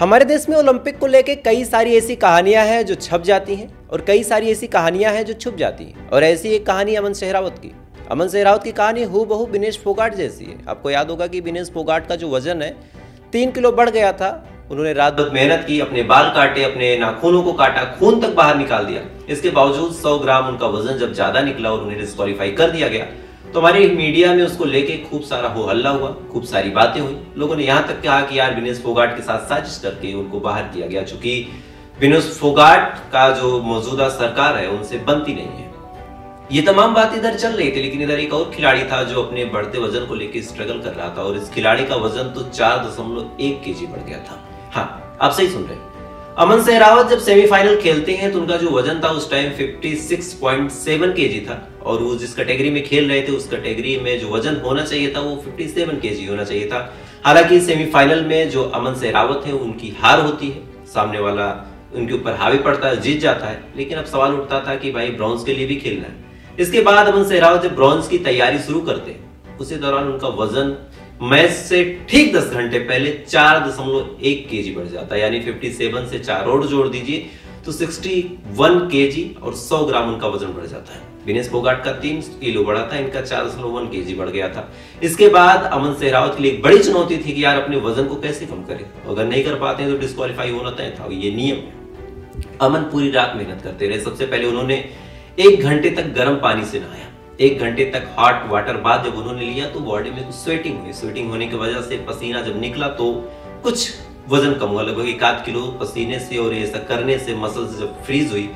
हमारे देश में ओलंपिक को लेके कई सारी ऐसी कहानियां हैं जो छप जाती हैं और कई सारी ऐसी कहानियां हैं जो छुप जाती हैं। और ऐसी एक कहानी अमन सेहरावत की। अमन सेहरावत की कहानी हूबहू विनेश फोगाट जैसी है। आपको याद होगा कि विनेश फोगाट का जो वजन है 3 किलो बढ़ गया था। उन्होंने रात भर मेहनत की, अपने बाल काटे, अपने नाखूनों को काटा, खून तक बाहर निकाल दिया। इसके बावजूद 100 ग्राम उनका वजन जब ज्यादा निकला और उन्हें डिस्क्वालीफाई कर दिया गया तो हमारे मीडिया में उसको लेके खूब सारा हो हल्ला हुआ, खूब सारी बातें हुई। लोगों ने यहाँ तक कहा कि यार विनेश फोगाट के साथ साजिश करके उनको बाहर किया गया, चूंकि विनेश फोगाट का जो मौजूदा सरकार है उनसे बनती नहीं है। ये तमाम बात इधर चल रही थी, लेकिन इधर एक और खिलाड़ी था जो अपने बढ़ते वजन को लेकर स्ट्रगल कर रहा था और इस खिलाड़ी का वजन तो 4.1 केजी बढ़ गया था। हाँ, आप सही सुन रहे हैं। अमन सेहरावत जब सेमीफाइनल खेलते हैं तो उनका जो वजन था उस टाइम 56.7 केजी था और वो जिस कैटेगरी में खेल रहे थे उस कैटेगरी में जो वजन होना चाहिए था वो 57 केजी होना चाहिए था। हालांकि सेमीफाइनल में जो अमन सेहरावत है उनकी हार होती है, सामने वाला उनके ऊपर हावी पड़ता है, जीत जाता है। लेकिन अब सवाल उठता था कि भाई ब्रॉन्ज के लिए भी खेलना है। इसके बाद अमन सेहरावत जब ब्रॉन्ज की तैयारी शुरू करते हैं उसी दौरान उनका वजन मैच से ठीक 10 घंटे पहले 4.1 केजी बढ़ जाता है, यानी 57 से 4 और जोड़ दीजिए तो 61 केजी और 100 ग्राम उनका वजन बढ़ जाता है। विनेश फोगाट का 3 किलो बढ़ा था, इनका 4.1 केजी बढ़ गया था। इसके बाद अमन सेहरावत के लिए एक बड़ी चुनौती थी कि यार अपने वजन को कैसे कम करें, अगर नहीं कर पाते हैं तो डिस्क्वालीफाई होना तय था, ये नियम है। अमन पूरी रात मेहनत करते रहे। सबसे पहले उन्होंने 1 घंटे तक गर्म पानी से नहाया। 1 घंटे तक हॉट वाटर बाथ जब उन्होंने लिया तो बॉडी में कुछ स्वेटिंग हुई। स्वेटिंग होने की वजह से पसीना जब निकला तो कुछ वजन कम हुआ, लगभग 1 किलो पसीने से, और ऐसा करने से मसल्स जब फ्रीज हुई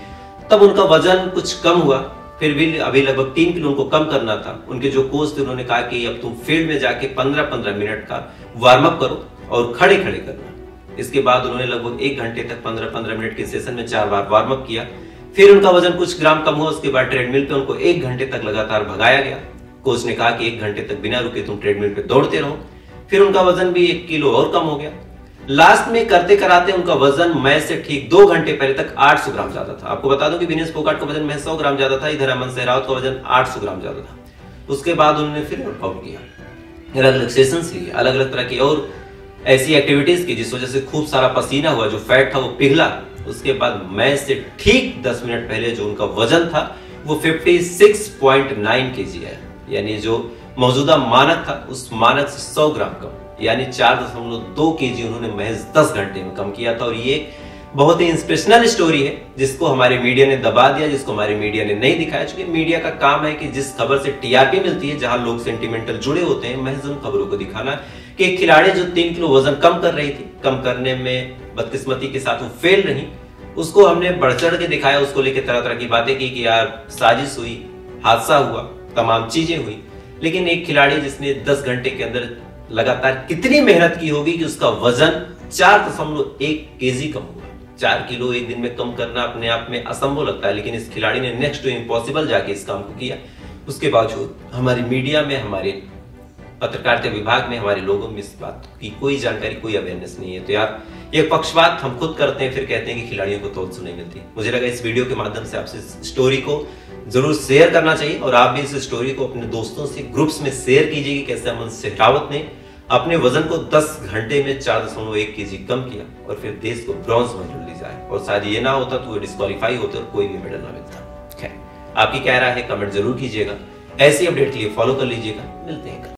तब उनका वजन कुछ कम हुआ। फिर भी अभी लगभग 3 किलो उनको कम करना था। उनके जो कोच थे उन्होंने कहा कि अब तुम फील्ड में जाके 15-15 मिनट का वार्म अप करो और खड़े खड़े करना। इसके बाद उन्होंने लगभग 1 घंटे तक 15-15 मिनट के सेशन में 4 बार वार्म अप किया। फिर उनका वजन कुछ ग्राम कम हुआ। उसके बाद ट्रेडमिल पे उनको 1 घंटे तक लगातार भगाया गया। कोच ने कहा कि 1 घंटे तक बिना रुके तुम ट्रेडमिल पे दौड़ते रहो। फिर उनका वजन भी 1 किलो और कम हो गया। लास्ट में करते कराते उनका वजन मैच से ठीक 2 घंटे पहले तक 800 ग्राम ज्यादा था। आपको बता दूं कि विनेश फोगाट का वजन महज 100 ग्राम ज्यादा था, इधर अमन सेहरावत का वजन 800 ग्राम ज्यादा था। उसके बाद उन्होंने फिर वर्कआउट किया, अलग अलग सेशंस लिए, अलग अलग तरह की और ऐसी एक्टिविटीज की जिस वजह से खूब सारा पसीना हुआ, जो फैट था वो पिघला। उसके बाद मैच से ठीक 10 मिनट पहले जो उनका वजन था वो 56.9 केजी है, यानी जो मौजूदा मानक था उस मानक से 100 ग्राम कम, यानी 4.2 केजी उन्होंने महज 10 घंटे में कम किया था। और ये बहुत ही इंस्पिरेशनल स्टोरी है जिसको हमारे मीडिया ने दबा दिया, जिसको हमारे मीडिया ने नहीं दिखाया। क्योंकि मीडिया का काम है कि जिस खबर से टीआरपी मिलती है, जहां लोग सेंटिमेंटल जुड़े होते हैं, महज उन खबरों को दिखाना कि एक खिलाड़ी जो 3 किलो वजन कम कर रही थी, कम करने में बदकिस्मती के साथ वो फेल रही, उसको हमने बढ़ चढ़ के दिखाया। उसको लेकर तरह तरह की बातें की कि यार साजिश हुई, हादसा हुआ, तमाम चीजें हुई। लेकिन एक खिलाड़ी जिसने 10 घंटे के अंदर लगातार कितनी मेहनत की होगी कि उसका वजन 4.1 केजी कम हुआ। 4 किलो एक दिन में कम करना अपने आप में असंभव लगता है, लेकिन इस खिलाड़ी ने नेक्स्ट टू इम्पॉसिबल जाके इस काम को किया। उसके बावजूद हमारी मीडिया में, हमारे पत्रकारिता विभाग में, हमारे लोगों में इस बात की कोई जानकारी, कोई अवेयरनेस नहीं है। तो यार ये पक्षपात हम खुद करते हैं, फिर कहते हैं कि खिलाड़ियों को तोल सुनाई मिलती है। मुझे लगा इस वीडियो के माध्यम से आपसे स्टोरी को जरूर शेयर करना चाहिए और आप भी इस स्टोरी को अपने दोस्तों से ग्रुप्स में शेयर कीजिए कि कैसे अमन सेहरावत ने अपने वजन को 10 घंटे में 4.1 केजी कम किया और फिर देश को ब्रॉन्ज मेडल ली जाए। और शायद ये ना होता तो वो डिस्क्वालीफाई होते और कोई भी मेडल ना मिलता। खैर, आपकी क्या राय है कमेंट जरूर कीजिएगा। ऐसी अपडेट के लिए फॉलो कर लीजिएगा। मिलते हैं।